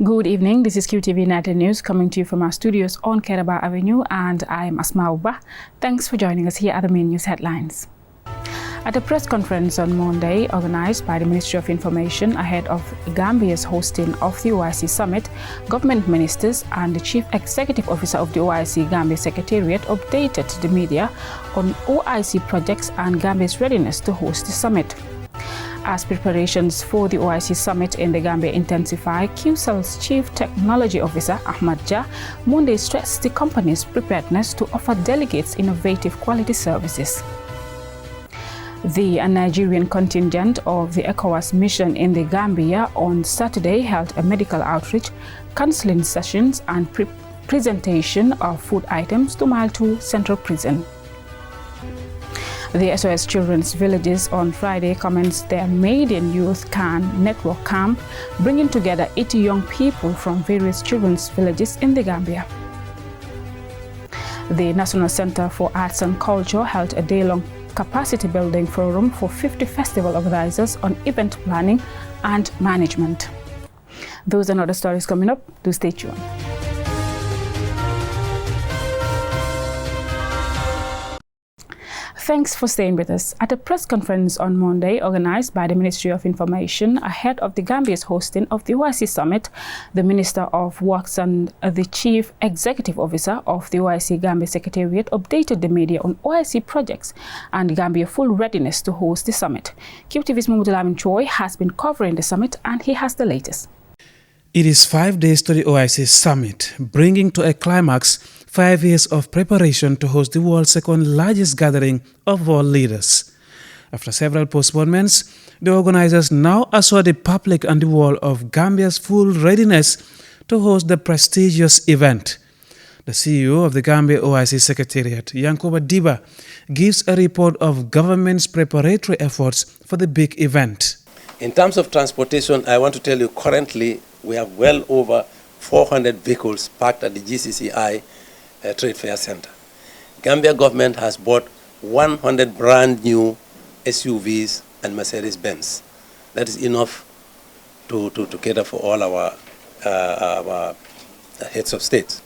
Good evening, this is QTV United News coming to you from our studios on Keraba Avenue, and I am Asma Uba. Thanks for joining us. Here are the main news headlines. At a press conference on Monday, organized by the Ministry of Information ahead of Gambia's hosting of the OIC Summit, government ministers and the Chief Executive Officer of the OIC Gambia Secretariat updated the media on OIC projects and Gambia's readiness to host the summit. As preparations for the OIC Summit in the Gambia intensify, QCell's Chief Technology Officer Ahmad Jah Monday stressed the company's preparedness to offer delegates innovative quality services. The Nigerian contingent of the ECOWAS mission in the Gambia on Saturday held a medical outreach, counseling sessions and presentation of food items to Mile 2 Central Prison. The SOS Children's Villages on Friday commenced their maiden Youth Can Network Camp, bringing together 80 young people from various children's villages in the Gambia. The National Center for Arts and Culture held a day-long capacity building forum for 50 festival organizers on event planning and management. Those and other stories coming up. Do stay tuned. Thanks for staying with us. At a press conference on Monday organized by the Ministry of Information ahead of the Gambia's hosting of the OIC Summit, the Minister of Works and the Chief Executive Officer of the OIC Gambia Secretariat updated the media on OIC projects and Gambia full readiness to host the summit. QTV's Mumudulamin Choi has been covering the summit and he has the latest. It is 5 days to the OIC Summit, bringing to a climax 5 years of preparation to host the world's second largest gathering of world leaders. After several postponements, the organizers now assure the public and the world of Gambia's full readiness to host the prestigious event. The CEO of the Gambia OIC Secretariat, Yankuba Diba, gives a report of government's preparatory efforts for the big event. In terms of transportation, I want to tell you currently we have well over 400 vehicles parked at the GCCI Trade Fair Center. Gambia government has bought 100 brand new SUVs and Mercedes-Benz. That is enough to cater for all our heads of state.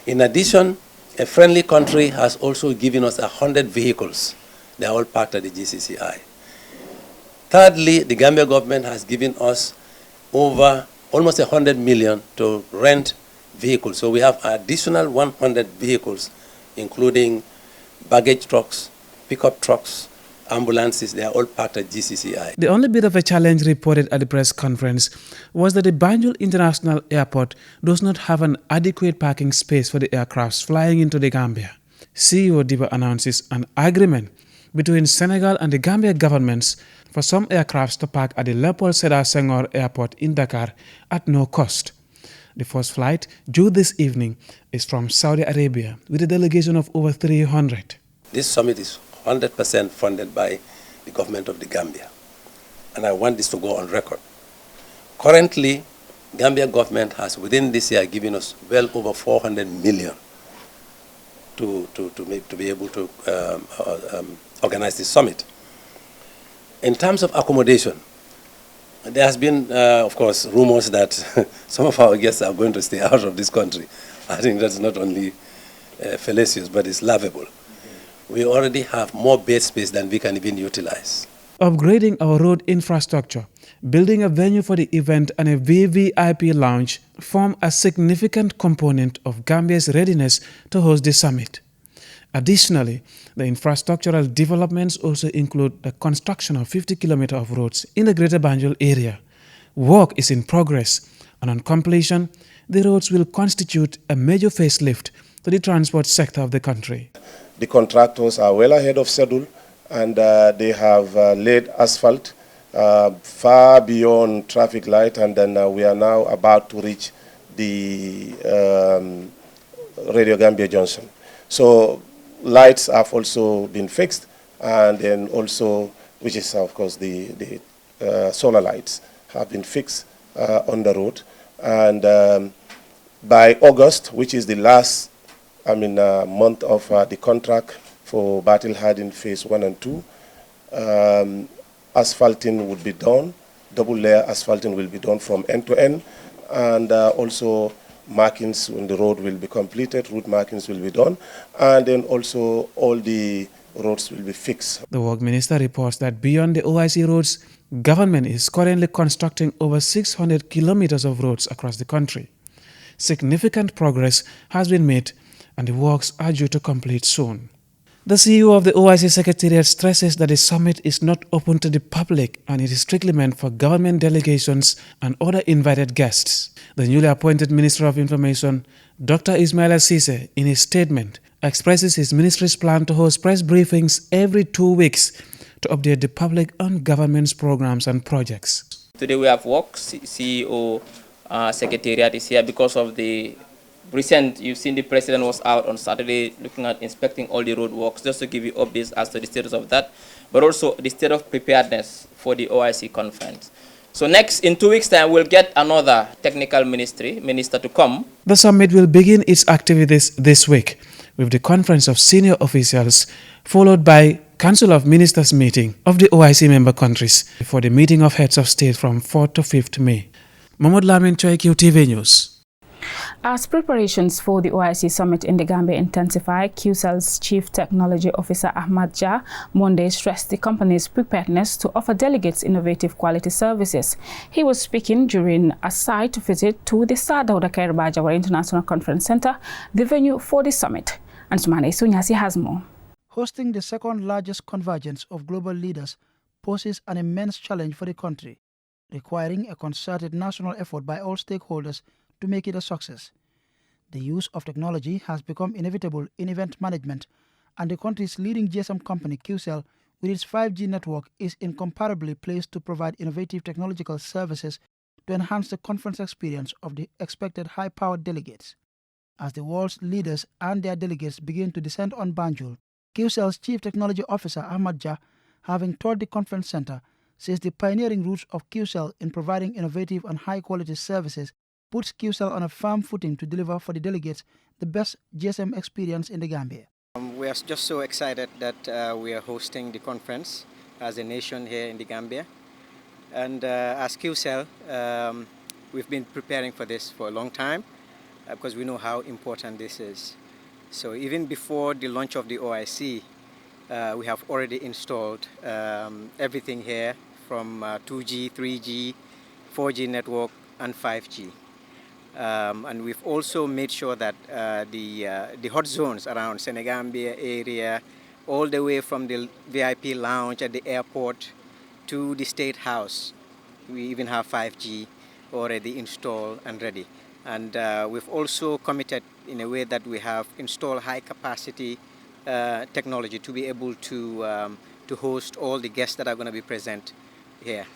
In addition, a friendly country has also given us 100 vehicles. They are all parked at the GCCI. Thirdly, the Gambia government has given us over almost 100 million to rent vehicles. So we have additional 100 vehicles, including baggage trucks, pickup trucks, ambulances. They are all parked at GCCI. The only bit of a challenge reported at the press conference was that the Banjul International Airport does not have an adequate parking space for the aircrafts flying into the Gambia. CEO Diba announces an agreement between Senegal and the Gambia governments for some aircrafts to park at the Leopold Sedar Senghor Airport in Dakar at no cost. The first flight, due this evening, is from Saudi Arabia with a delegation of over 300. This summit is 100% funded by the government of the Gambia, and I want this to go on record. Currently, Gambia government has within this year given us well over 400 million to be able to organize this summit. In terms of accommodation, there has been, of course, rumors that some of our guests are going to stay out of this country. I think that's not only fallacious, but it's laughable. We already have more bed space than we can even utilize. Upgrading our road infrastructure, building a venue for the event and a VVIP lounge form a significant component of Gambia's readiness to host the summit. Additionally, the infrastructural developments also include the construction of 50 kilometers of roads in the Greater Banjul area. Work is in progress, and on completion, the roads will constitute a major facelift to the transport sector of the country. The contractors are well ahead of schedule, and they have laid asphalt far beyond traffic light, and then we are now about to reach the Radio Gambia Junction. So lights have also been fixed, and then also, which is of course the solar lights have been fixed on the road. And by August, which is the last month of the contract for Battle Harden Phase 1 and 2, asphalting would be done. Double layer asphalting will be done from end to end, and also markings on the road will be completed, route markings will be done, and then also all the roads will be fixed. The Work Minister reports that beyond the OIC roads, government is currently constructing over 600 kilometers of roads across the country. Significant progress has been made and the works are due to complete soon. The CEO of the OIC Secretariat stresses that the summit is not open to the public and it is strictly meant for government delegations and other invited guests. The newly appointed Minister of Information, Dr. Ismaila Ceesay, in his statement, expresses his ministry's plan to host press briefings every 2 weeks to update the public on government's programs and projects. Today we have work. CEO Secretariat is here because of the recent, you've seen the President was out on Saturday looking at inspecting all the road works, just to give you updates as to the status of that, but also the state of preparedness for the OIC conference. So next, in 2 weeks' time, we'll get another technical minister to come. The summit will begin its activities this week with the conference of senior officials, followed by Council of Ministers meeting of the OIC member countries before the meeting of heads of state from 4th to 5th May. Mahmoud Lamin Choi, QTV News. As preparations for the OIC summit in the Gambia intensify, QCell's Chief Technology Officer Ahmad Jah Monday stressed the company's preparedness to offer delegates innovative quality services. He was speaking during a site visit to the Sir Dawda Kairaba Jawara International Conference Center, the venue for the summit. And Sumane Sunyasi has more. Hosting the second largest convergence of global leaders poses an immense challenge for the country, requiring a concerted national effort by all stakeholders to make it a success. The use of technology has become inevitable in event management, and the country's leading GSM company, QCell, with its 5G network, is incomparably placed to provide innovative technological services to enhance the conference experience of the expected high-powered delegates. As the world's leaders and their delegates begin to descend on Banjul, QCell's Chief Technology Officer, Ahmad Jah, having toured the conference center, says the pioneering roots of QCell in providing innovative and high-quality services puts QCell on a firm footing to deliver for the delegates the best GSM experience in the Gambia. We are just so excited that we are hosting the conference as a nation here in the Gambia. And as QCell, we've been preparing for this for a long time because we know how important this is. So even before the launch of the OIC, we have already installed everything here from 2G, 3G, 4G network and 5G. And we've also made sure that the hot zones around Senegambia area, all the way from the VIP lounge at the airport to the State House, we even have 5G already installed and ready. And we've also committed in a way that we have installed high capacity technology to be able to host all the guests that are going to be present here.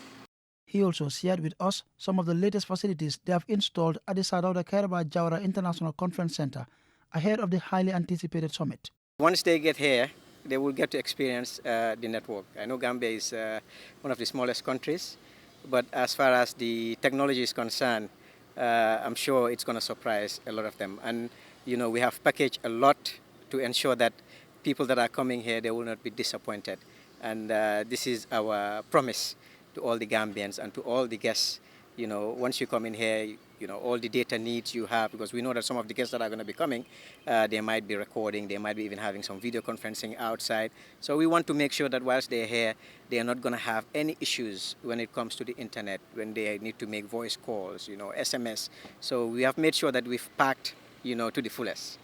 He also shared with us some of the latest facilities they have installed at the Sir Dawda Kairaba Jawara International Conference Center ahead of the highly anticipated summit. Once they get here, they will get to experience the network. I know Gambia is one of the smallest countries, but as far as the technology is concerned, I'm sure it's going to surprise a lot of them. And, you know, we have packaged a lot to ensure that people that are coming here, they will not be disappointed. And this is our promise to all the Gambians and to all the guests. You know, once you come in here, you know, all the data needs you have, because we know that some of the guests that are going to be coming, they might be recording, they might be even having some video conferencing outside. So we want to make sure that whilst they're here, they are not going to have any issues when it comes to the internet, when they need to make voice calls, you know, SMS. So we have made sure that we've packed, you know, to the fullest.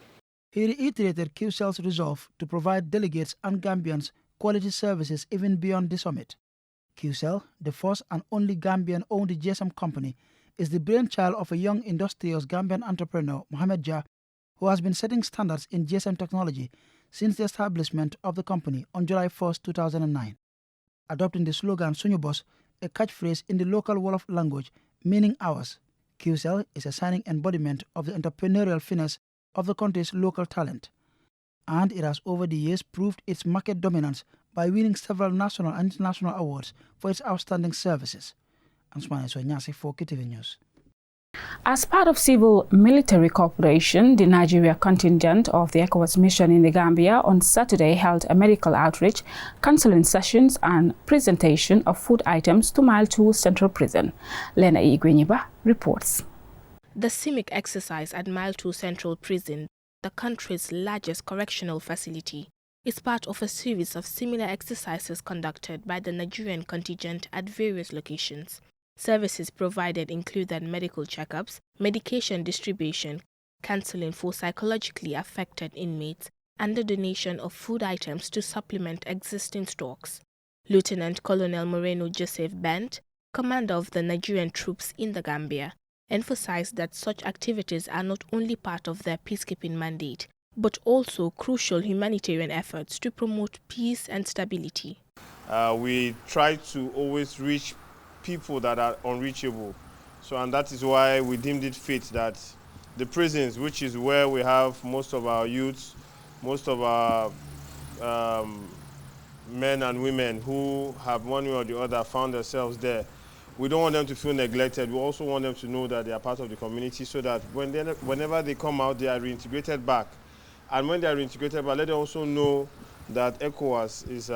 He reiterated QCell's resolve to provide delegates and Gambians quality services even beyond the summit. QCell, the first and only Gambian-owned GSM company, is the brainchild of a young industrious Gambian entrepreneur, Mohamed Jah, who has been setting standards in GSM technology since the establishment of the company on July 1, 2009. Adopting the slogan Sunyubos, a catchphrase in the local Wolof language meaning ours, QCell is a shining embodiment of the entrepreneurial finesse of the country's local talent. And it has over the years proved its market dominance by winning several national and international awards for its outstanding services. Ansmane Sonyasi for QTV News. As part of civil-military cooperation, the Nigeria contingent of the ECOWAS mission in the Gambia on Saturday held a medical outreach, counseling sessions and presentation of food items to Mile 2 Central Prison. Lena Igwenyiba reports. The CIMIC exercise at Mile 2 Central Prison, the country's largest correctional facility, is part of a series of similar exercises conducted by the Nigerian contingent at various locations. Services provided included medical checkups, medication distribution, counseling for psychologically affected inmates, and the donation of food items to supplement existing stocks. Lieutenant Colonel Moreno Joseph Bent, commander of the Nigerian troops in the Gambia, emphasized that such activities are not only part of their peacekeeping mandate, but also crucial humanitarian efforts to promote peace and stability. We try to always reach people that are unreachable. And that is why we deemed it fit that the prisons, which is where we have most of our youths, most of our men and women who have one way or the other found themselves there, we don't want them to feel neglected. We also want them to know that they are part of the community so that whenever they come out, they are reintegrated back. And when they are reintegrated back, let them also know that ECOWAS is,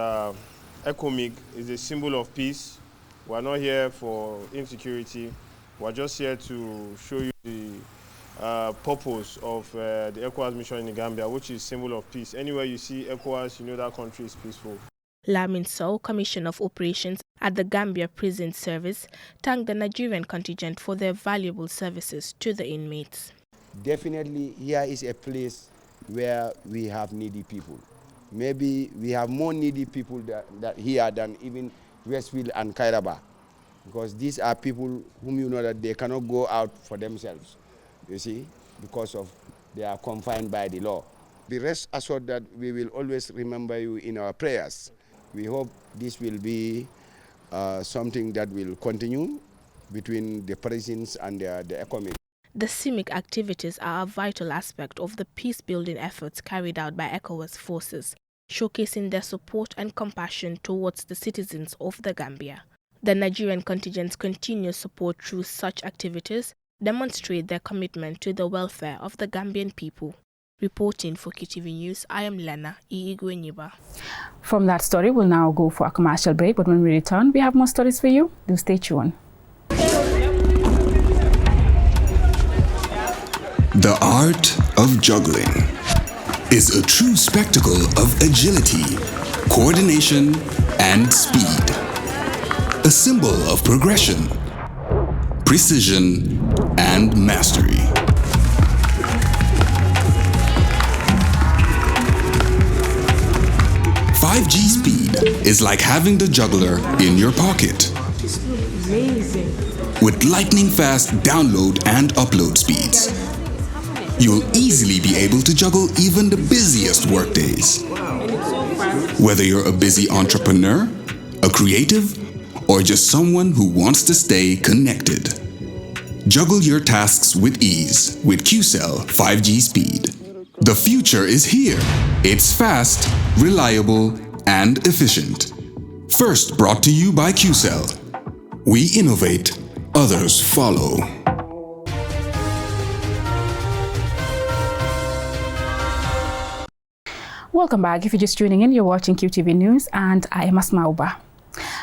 ECOMIG is a symbol of peace. We're not here for insecurity. We're just here to show you the purpose of the ECOWAS mission in the Gambia, which is symbol of peace. Anywhere you see ECOWAS, you know that country is peaceful. Lamin Sow, Commissioner of Operations at the Gambia Prison Service, thanked the Nigerian contingent for their valuable services to the inmates. Definitely, here is a place where we have needy people. Maybe we have more needy people that here than even Westfield and Kairaba, because these are people whom you know that they cannot go out for themselves, you see, because of they are confined by the law. Be rest assured that we will always remember you in our prayers. We hope this will be something that will continue between the prisons and the economy. The CIMIC activities are a vital aspect of the peace-building efforts carried out by ECOWAS forces, showcasing their support and compassion towards the citizens of the Gambia. The Nigerian contingent's continuous support through such activities demonstrate their commitment to the welfare of the Gambian people. Reporting for QTV News, I am Lena Iigwenyiba. From that story, we'll now go for a commercial break, but when we return, we have more stories for you. Do stay tuned. The art of juggling is a true spectacle of agility, coordination, and speed. A symbol of progression, precision, and mastery. "5G speed is like having the juggler in your pocket. This looks amazing. With lightning-fast download and upload speeds, you'll easily be able to juggle even the busiest workdays. Whether you're a busy entrepreneur, a creative, or just someone who wants to stay connected. Juggle your tasks with ease with QCell 5G speed. The future is here. It's fast, reliable, and efficient. First brought to you by QCell. We innovate, others follow. Welcome back. If you're just tuning in, you're watching QTV News, and I am Asma Uba.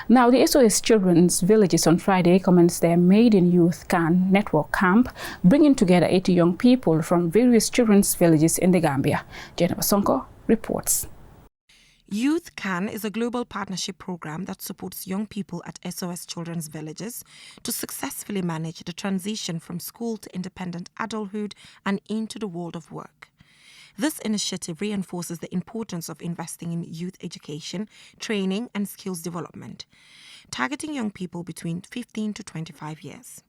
Now, the SOS Children's Villages on Friday commenced their Maiden Youth Can Network Camp, bringing together 80 young people from various children's villages in the Gambia. Jennifer Sonko reports. Youth Can is a global partnership program that supports young people at SOS Children's Villages to successfully manage the transition from school to independent adulthood and into the world of work. This initiative reinforces the importance of investing in youth education, training, and skills development, targeting young people between 15 to 25 years.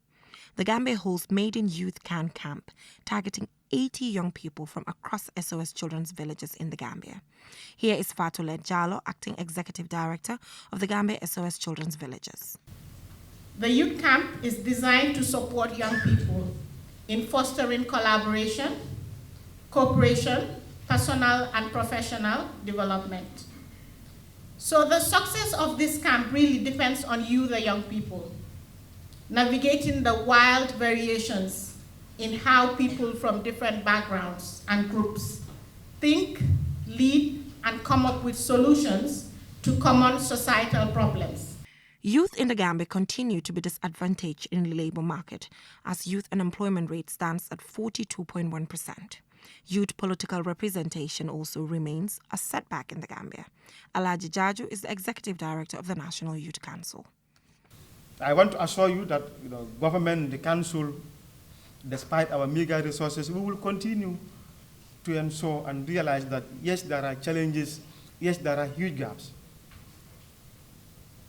The Gambia holds Maiden Youth Can Camp, targeting 80 young people from across SOS Children's Villages in the Gambia. Here is Fatule Jalo, Acting Executive Director of the Gambia SOS Children's Villages. The youth camp is designed to support young people in fostering collaboration, cooperation, personal and professional development. So the success of this camp really depends on you, the young people, navigating the wild variations in how people from different backgrounds and groups think, lead, and come up with solutions to common societal problems. Youth in the Gambia continue to be disadvantaged in the labour market, as youth unemployment rate stands at 42.1%. Youth political representation also remains a setback in the Gambia. Alaji Jaju is the Executive Director of the National Youth Council. I want to assure you that government, the council, despite our meager resources, we will continue to ensure and realize that yes, there are challenges, yes, there are huge gaps.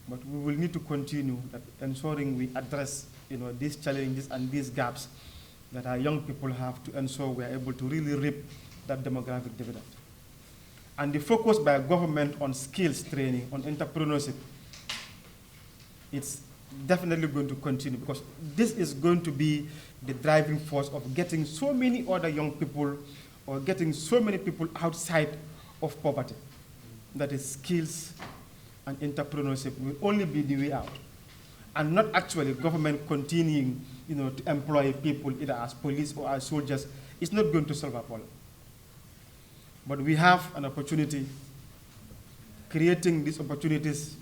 But we will need to continue ensuring we address these challenges and these gaps that our young people have to ensure we are able to really reap that demographic dividend. And the focus by government on skills training, on entrepreneurship, it's definitely going to continue, because this is going to be the driving force of getting so many other young people or getting so many people outside of poverty. That is, skills and entrepreneurship will only be the way out, and not actually government continuing to employ people either as police or as soldiers. It's not going to solve our problem. But we have an opportunity, creating these opportunities,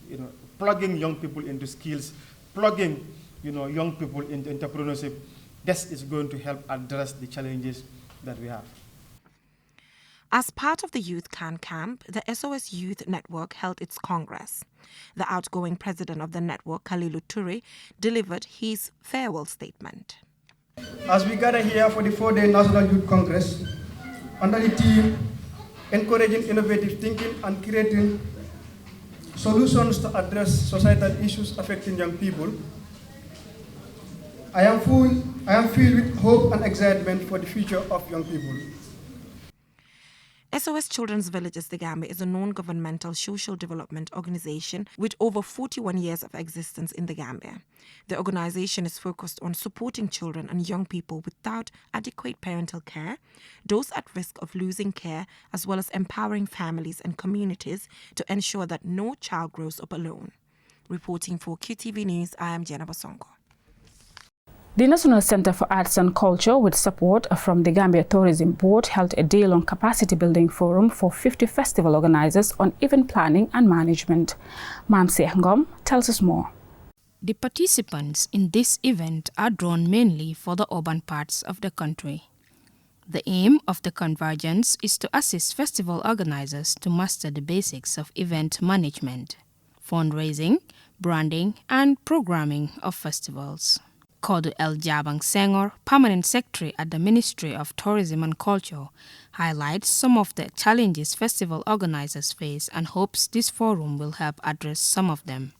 plugging young people into skills, plugging young people into entrepreneurship. This is going to help address the challenges that we have. As part of the Youth Can Camp, the SOS Youth Network held its Congress. The outgoing president of the network, Kalilu Ture, delivered his farewell statement. As we gather here for the 4-day National Youth Congress, under the theme, encouraging innovative thinking and creating solutions to address societal issues affecting young people, I am filled with hope and excitement for the future of young people. SOS Children's Villages The Gambia is a non-governmental social development organization with over 41 years of existence in the Gambia. The organization is focused on supporting children and young people without adequate parental care, those at risk of losing care, as well as empowering families and communities to ensure that no child grows up alone. Reporting for QTV News, I am Jenna Basongo. The National Center for Arts and Culture, with support from the Gambia Tourism Board, held a day-long capacity building forum for 50 festival organizers on event planning and management. Mamse Ngom tells us more. The participants in this event are drawn mainly for the urban parts of the country. The aim of the convergence is to assist festival organizers to master the basics of event management, fundraising, branding, and programming of festivals. Kodu El Jabang Senghor, Permanent Secretary at the Ministry of Tourism and Culture, highlights some of the challenges festival organizers face and hopes this forum will help address some of them.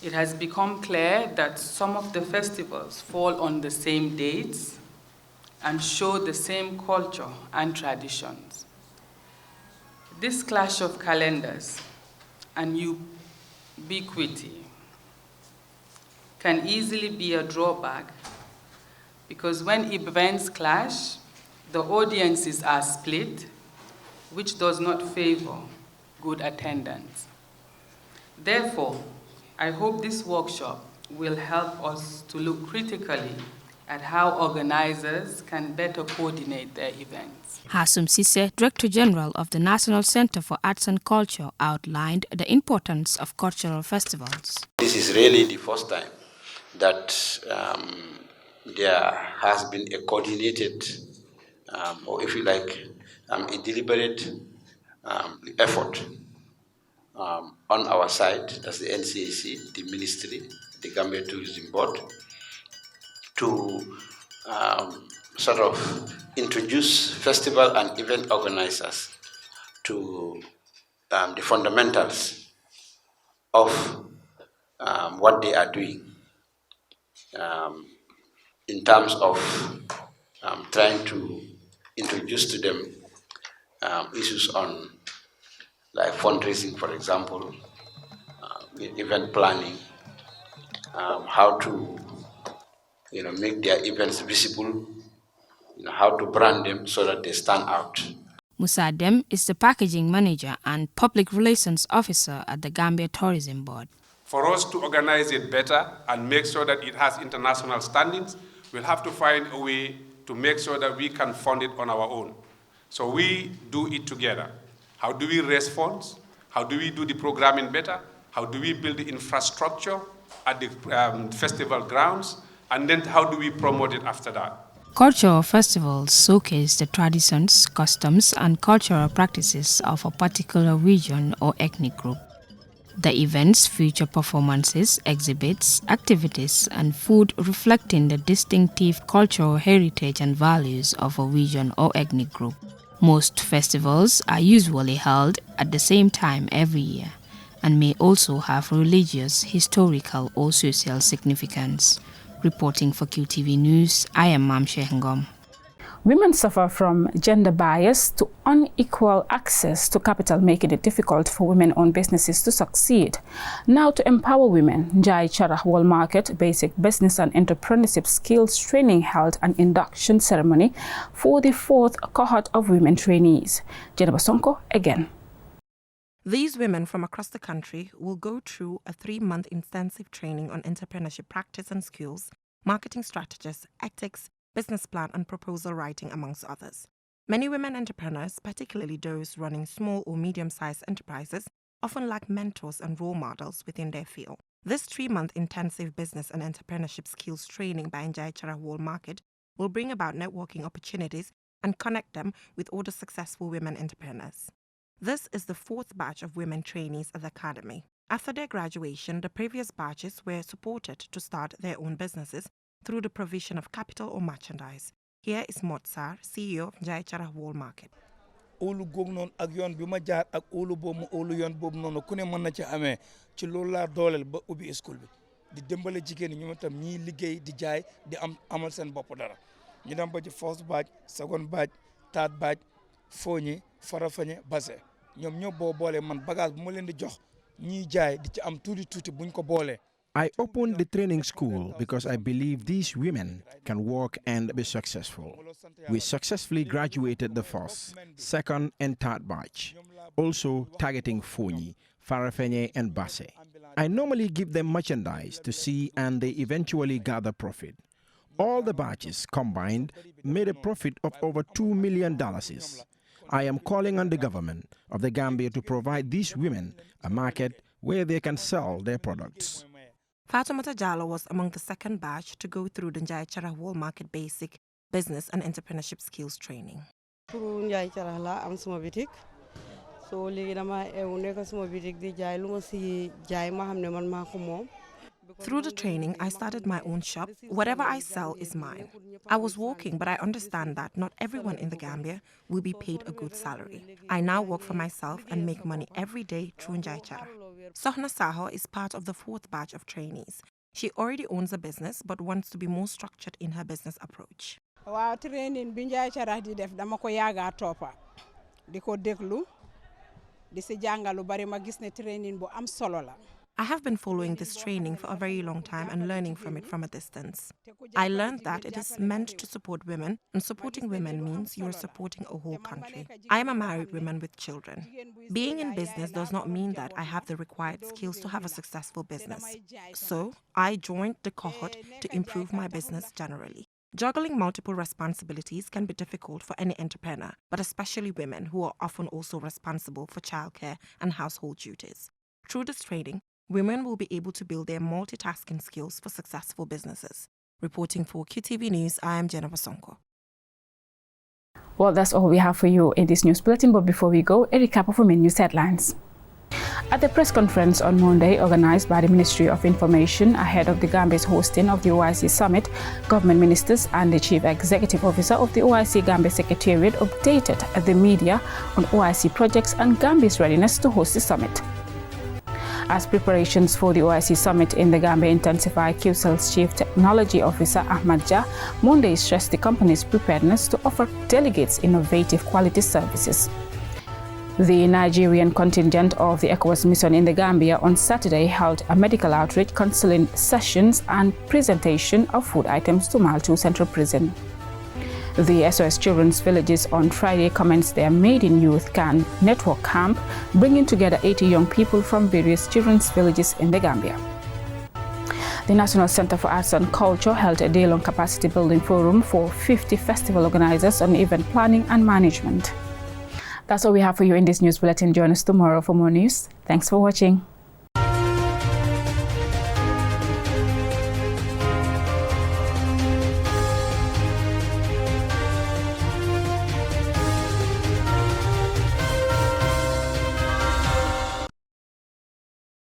It has become clear that some of the festivals fall on the same dates and show the same culture and traditions. This clash of calendars and ubiquity can easily be a drawback, because when events clash, the audiences are split, which does not favor good attendance. Therefore, I hope this workshop will help us to look critically at how organizers can better coordinate their events. Hasum Sise, Director General of the National Center for Arts and Culture, outlined the importance of cultural festivals. This is really the first time that there has been a coordinated, or if you like, a deliberate effort on our side, that's the NCAC, the Ministry, the Gambia Tourism Board, to sort of introduce festival and event organizers to the fundamentals of what they are doing. In terms of trying to introduce to them issues on like fundraising, for example, event planning, how to make their events visible, how to brand them so that they stand out. Musa Dem is the packaging manager and public relations officer at the Gambia Tourism Board. For us to organize it better and make sure that it has international standings, we'll have to find a way to make sure that we can fund it on our own. So we do it together. How do we raise funds? How do we do the programming better? How do we build the infrastructure at the festival grounds? And then how do we promote it after that? Cultural festivals showcase the traditions, customs, and cultural practices of a particular region or ethnic group. The events feature performances, exhibits, activities, and food reflecting the distinctive cultural heritage and values of a region or ethnic group. Most festivals are usually held at the same time every year and may also have religious, historical, or social significance. Reporting for QTV News, I am Mam Sheikh Ngom. Women suffer from gender bias to unequal access to capital, making it difficult for women-owned businesses to succeed. Now, to empower women, Njai Charah World Market Basic Business and Entrepreneurship Skills Training held an induction ceremony for the 4th cohort of women trainees. Jennifer Sonko again. These women from across the country will go through a 3-month intensive training on entrepreneurship practice and skills, marketing strategies, ethics, business plan and proposal writing, amongst others. Many women entrepreneurs, particularly those running small or medium-sized enterprises, often lack mentors and role models within their field. This 3-month intensive business and entrepreneurship skills training by Njai Charah World Market will bring about networking opportunities and connect them with other successful women entrepreneurs. This is the 4th batch of women trainees at the Academy. After their graduation, the previous batches were supported to start their own businesses through the provision of capital or merchandise. Here is Motsar, CEO of Njai Charah World Market. Olu gog non ak yoon bi ma jaar ak olu boobu mu olu yoon boobu noonu ku ne mën na ci amee ci loolu laa dooleel ba ubbi school bi di dimbale jigéen ñi ñoom itam ñiy liggéey di jaay di amal seen bopp dara ñu dem ba ci first batch second batch third batch Fooñi Farafeñe Basse ñoom ñoo boo boolee man bagage bu ma leen di jox ñiy jaay di ci am tuuti buñ ko boolee. I opened the training school because I believe these women can work and be successful. We successfully graduated the 1st, 2nd, and 3rd batch, also targeting Fooñi, Farafeñe, and Basse. I normally give them merchandise to see and they eventually gather profit. All the batches combined made a profit of over $2 million. I am calling on the government of the Gambia to provide these women a market where they can sell their products. Fatoumata Jallow was among the 2nd batch to go through the Njai Charah World Market Basic Business and Entrepreneurship Skills Training. Through Njai Charah la am suma bitik so legi dama nekk suma bitik di jaay luma si jaay ma xamne man mako mom. Through the training, I started my own shop. Whatever I sell is mine. I was working, but I understand that not everyone in the Gambia will be paid a good salary. I now work for myself and make money every day through Njai Charah. Sohna Saho is part of the 4th batch of trainees. She already owns a business but wants to be more structured in her business approach. Wa training bi Njai Charah di def dama ko yaga topa di ko deglu di ci jangalu bari ma gis ne training bu am solo la. I have been following this training for a very long time and learning from it from a distance. I learned that it is meant to support women, and supporting women means you are supporting a whole country. I am a married woman with children. Being in business does not mean that I have the required skills to have a successful business. So, I joined the cohort to improve my business generally. Juggling multiple responsibilities can be difficult for any entrepreneur, but especially women who are often also responsible for childcare and household duties. Through this training, women will be able to build their multitasking skills for successful businesses. Reporting for QTV News, I am Jennifer Sonko. Well, that's all we have for you in this news bulletin, but before we go, a recap of women news headlines. At the press conference on Monday, organized by the Ministry of Information ahead of the Gambia's hosting of the OIC Summit, government ministers and the Chief Executive Officer of the OIC Gambia Secretariat updated the media on OIC projects and Gambia's readiness to host the summit. As preparations for the OIC Summit in the Gambia intensify, QCell's Chief Technology Officer Ahmad Jah Monday stressed the company's preparedness to offer delegates innovative quality services. The Nigerian contingent of the ECOWAS mission in the Gambia on Saturday held a medical outreach, counseling sessions and presentation of food items to Mile 2 Central Prison. The SOS Children's Villages on Friday commenced their Maiden Youth Can Network Camp, bringing together 80 young people from various children's villages in the Gambia. The National Center for Arts and Culture held a day-long capacity building forum for 50 festival organizers on event planning and management. That's all we have for you in this news bulletin. Join us tomorrow for more news. Thanks for watching.